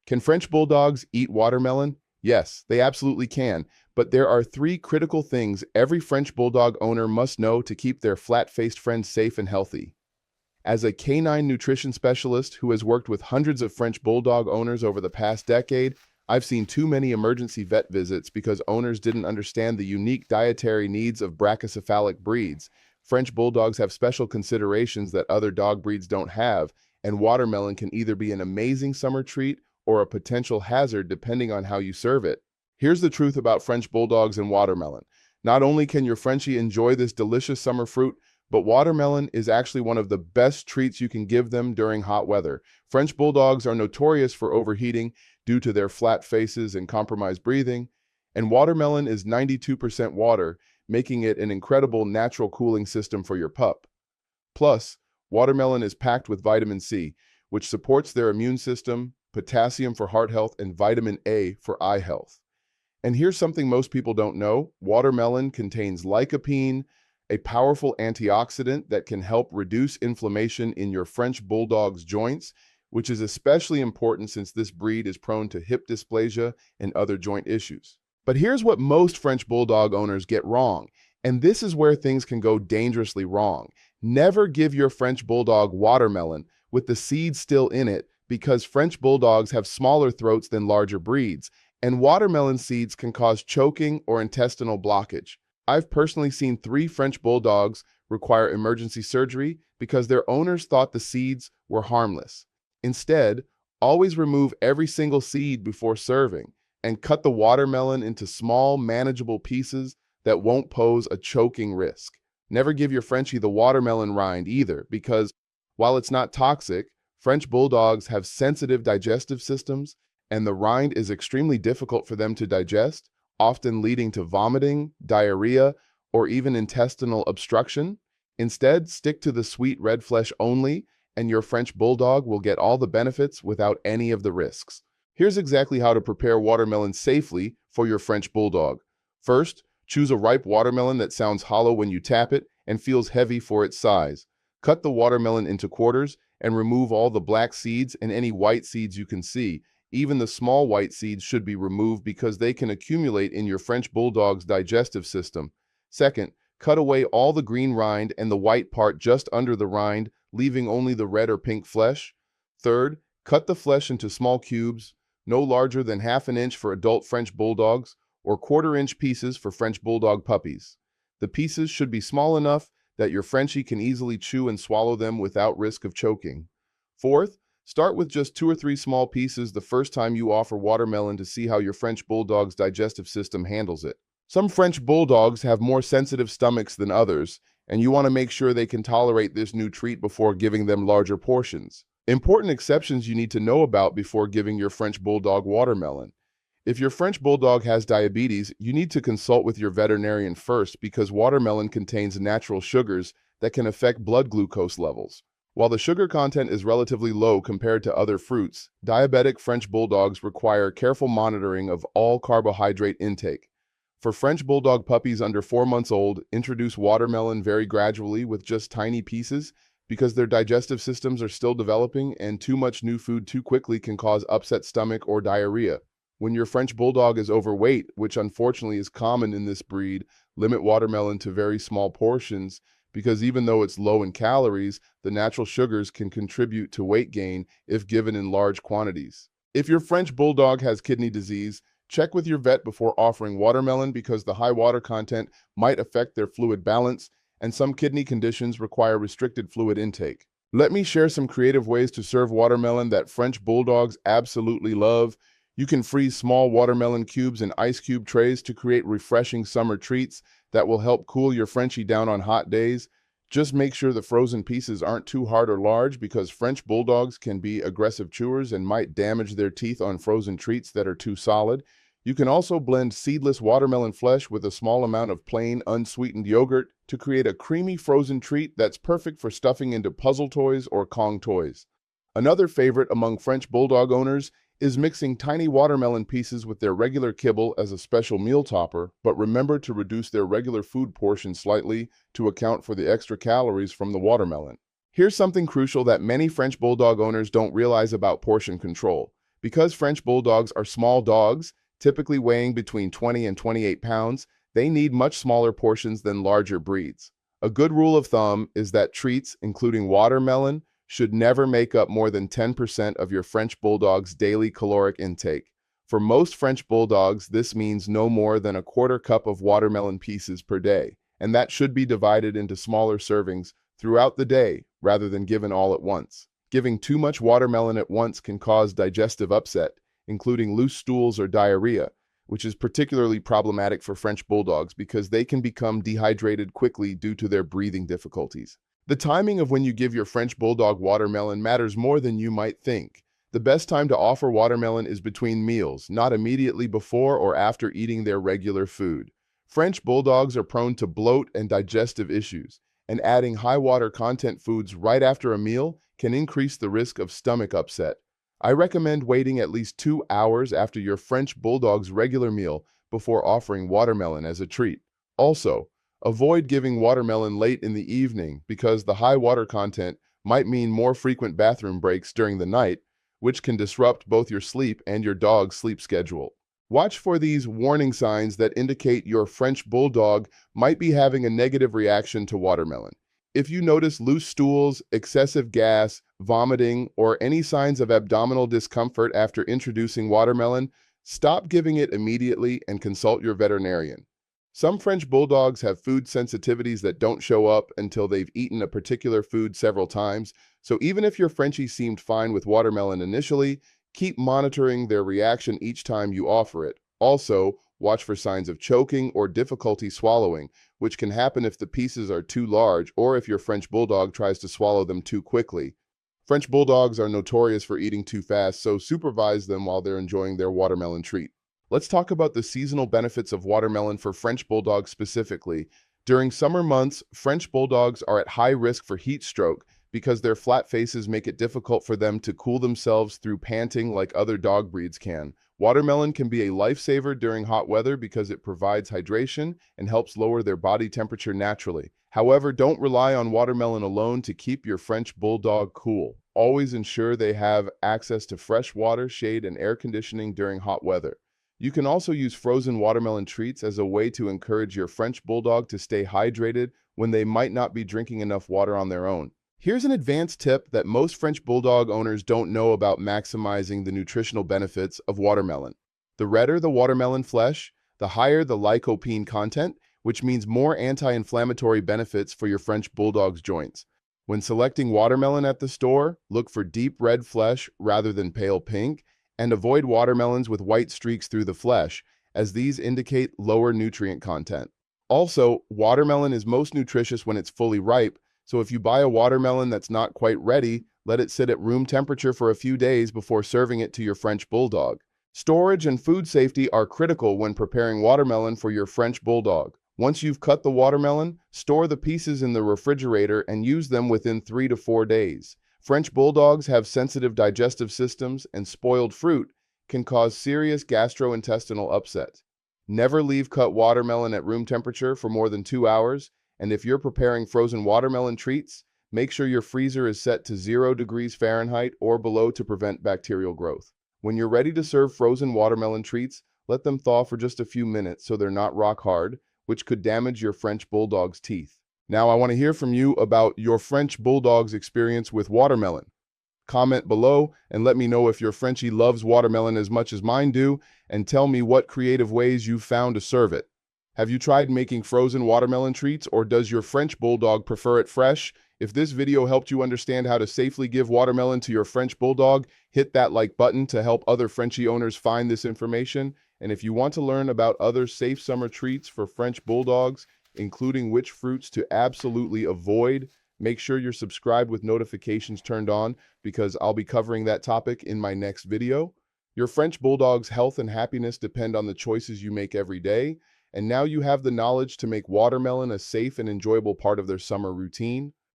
Can French Bulldogs eat watermelon? Yes, they absolutely can, but there are three critical things every French Bulldog owner must know to keep their flat-faced friends safe and healthy. As a canine nutrition specialist who has worked with hundreds of French Bulldog owners over the past decade, I've seen too many emergency vet visits because owners didn't understand the unique dietary needs of brachycephalic breeds. French Bulldogs have special considerations that other dog breeds don't have, and watermelon can either be an amazing summer treat or a potential hazard depending on how you serve it. Here's the truth about French Bulldogs and watermelon. Not only can your Frenchie enjoy this delicious summer fruit, but watermelon is actually one of the best treats you can give them during hot weather. French Bulldogs are notorious for overheating due to their flat faces and compromised breathing, and watermelon is 92% water, making it an incredible natural cooling system for your pup. Plus, watermelon is packed with vitamin C, which supports their immune system, potassium for heart health, and vitamin A for eye health. And here's something most people don't know. Watermelon contains lycopene, a powerful antioxidant that can help reduce inflammation in your French Bulldog's joints, which is especially important since this breed is prone to hip dysplasia and other joint issues. But here's what most French Bulldog owners get wrong, and this is where things can go dangerously wrong. Never give your French Bulldog watermelon with the seeds still in it because French Bulldogs have smaller throats than larger breeds, and watermelon seeds can cause choking or intestinal blockage. I've personally seen 3 French Bulldogs require emergency surgery because their owners thought the seeds were harmless. Instead, always remove every single seed before serving and cut the watermelon into small, manageable pieces that won't pose a choking risk. Never give your Frenchie the watermelon rind either because, while it's not toxic, French Bulldogs have sensitive digestive systems and the rind is extremely difficult for them to digest, often leading to vomiting, diarrhea, or even intestinal obstruction. Instead, stick to the sweet red flesh only, and your French Bulldog will get all the benefits without any of the risks. Here's exactly how to prepare watermelon safely for your French Bulldog. First, choose a ripe watermelon that sounds hollow when you tap it and feels heavy for its size. Cut the watermelon into quarters and remove all the black seeds and any white seeds you can see. Even the small white seeds should be removed because they can accumulate in your French Bulldog's digestive system. Second, cut away all the green rind and the white part just under the rind, leaving only the red or pink flesh. Third, cut the flesh into small cubes, no larger than ½ inch for adult French Bulldogs or quarter-inch pieces for French Bulldog puppies. The pieces should be small enough that your Frenchie can easily chew and swallow them without risk of choking. Fourth, start with just 2 or 3 small pieces the first time you offer watermelon to see how your French Bulldog's digestive system handles it. Some French Bulldogs have more sensitive stomachs than others, and you want to make sure they can tolerate this new treat before giving them larger portions. Important exceptions you need to know about before giving your French Bulldog watermelon. If your French Bulldog has diabetes, you need to consult with your veterinarian first because watermelon contains natural sugars that can affect blood glucose levels. While the sugar content is relatively low compared to other fruits, diabetic French Bulldogs require careful monitoring of all carbohydrate intake. For French Bulldog puppies under 4 months old, introduce watermelon very gradually with just tiny pieces because their digestive systems are still developing and too much new food too quickly can cause upset stomach or diarrhea. When your French Bulldog is overweight, which unfortunately is common in this breed, limit watermelon to very small portions because even though it's low in calories, the natural sugars can contribute to weight gain if given in large quantities. If your French Bulldog has kidney disease, check with your vet before offering watermelon because the high water content might affect their fluid balance, and some kidney conditions require restricted fluid intake. Let me share some creative ways to serve watermelon that French Bulldogs absolutely love. You can freeze small watermelon cubes in ice cube trays to create refreshing summer treats that will help cool your Frenchie down on hot days. Just make sure the frozen pieces aren't too hard or large because French Bulldogs can be aggressive chewers and might damage their teeth on frozen treats that are too solid. You can also blend seedless watermelon flesh with a small amount of plain, unsweetened yogurt to create a creamy frozen treat that's perfect for stuffing into puzzle toys or Kong toys. Another favorite among French Bulldog owners is mixing tiny watermelon pieces with their regular kibble as a special meal topper, but remember to reduce their regular food portion slightly to account for the extra calories from the watermelon. Here's something crucial that many French Bulldog owners don't realize about portion control. Because French Bulldogs are small dogs, typically weighing between 20 and 28 pounds, they need much smaller portions than larger breeds. A good rule of thumb is that treats, including watermelon, should never make up more than 10% of your French Bulldog's daily caloric intake. For most French Bulldogs, this means no more than a quarter cup of watermelon pieces per day, and that should be divided into smaller servings throughout the day rather than given all at once. Giving too much watermelon at once can cause digestive upset, including loose stools or diarrhea, which is particularly problematic for French Bulldogs because they can become dehydrated quickly due to their breathing difficulties. The timing of when you give your French Bulldog watermelon matters more than you might think. The best time to offer watermelon is between meals, not immediately before or after eating their regular food. French Bulldogs are prone to bloat and digestive issues, and adding high water content foods right after a meal can increase the risk of stomach upset. I recommend waiting at least 2 hours after your French Bulldog's regular meal before offering watermelon as a treat. Also, avoid giving watermelon late in the evening because the high water content might mean more frequent bathroom breaks during the night, which can disrupt both your sleep and your dog's sleep schedule. Watch for these warning signs that indicate your French Bulldog might be having a negative reaction to watermelon. If you notice loose stools, excessive gas, vomiting, or any signs of abdominal discomfort after introducing watermelon, stop giving it immediately and consult your veterinarian. Some French Bulldogs have food sensitivities that don't show up until they've eaten a particular food several times, so even if your Frenchie seemed fine with watermelon initially, keep monitoring their reaction each time you offer it. Also, watch for signs of choking or difficulty swallowing, which can happen if the pieces are too large or if your French Bulldog tries to swallow them too quickly. French Bulldogs are notorious for eating too fast, so supervise them while they're enjoying their watermelon treat. Let's talk about the seasonal benefits of watermelon for French Bulldogs specifically. During summer months, French Bulldogs are at high risk for heat stroke because their flat faces make it difficult for them to cool themselves through panting like other dog breeds can. Watermelon can be a lifesaver during hot weather because it provides hydration and helps lower their body temperature naturally. However, don't rely on watermelon alone to keep your French Bulldog cool. Always ensure they have access to fresh water, shade, and air conditioning during hot weather. You can also use frozen watermelon treats as a way to encourage your French Bulldog to stay hydrated when they might not be drinking enough water on their own. Here's an advanced tip that most French Bulldog owners don't know about maximizing the nutritional benefits of watermelon. The redder the watermelon flesh, the higher the lycopene content, which means more anti-inflammatory benefits for your French Bulldog's joints. When selecting watermelon at the store, look for deep red flesh rather than pale pink, and avoid watermelons with white streaks through the flesh, as these indicate lower nutrient content. Also, watermelon is most nutritious when it's fully ripe, so if you buy a watermelon that's not quite ready, let it sit at room temperature for a few days before serving it to your French Bulldog. Storage and food safety are critical when preparing watermelon for your French Bulldog. Once you've cut the watermelon, store the pieces in the refrigerator and use them within 3 to 4 days. French Bulldogs have sensitive digestive systems, and spoiled fruit can cause serious gastrointestinal upset. Never leave cut watermelon at room temperature for more than 2 hours, and if you're preparing frozen watermelon treats, make sure your freezer is set to 0 degrees Fahrenheit or below to prevent bacterial growth. When you're ready to serve frozen watermelon treats, let them thaw for just a few minutes so they're not rock hard, which could damage your French Bulldog's teeth. Now, I want to hear from you about your French Bulldog's experience with watermelon. Comment below and let me know if your Frenchie loves watermelon as much as mine do, and tell me what creative ways you've found to serve it. Have you tried making frozen watermelon treats, or does your French Bulldog prefer it fresh? If this video helped you understand how to safely give watermelon to your French Bulldog, hit that like button to help other Frenchie owners find this information. And if you want to learn about other safe summer treats for French Bulldogs, including which fruits to absolutely avoid, make sure you're subscribed with notifications turned on because I'll be covering that topic in my next video. Your French Bulldog's health and happiness depend on the choices you make every day, and now you have the knowledge to make watermelon a safe and enjoyable part of their summer routine.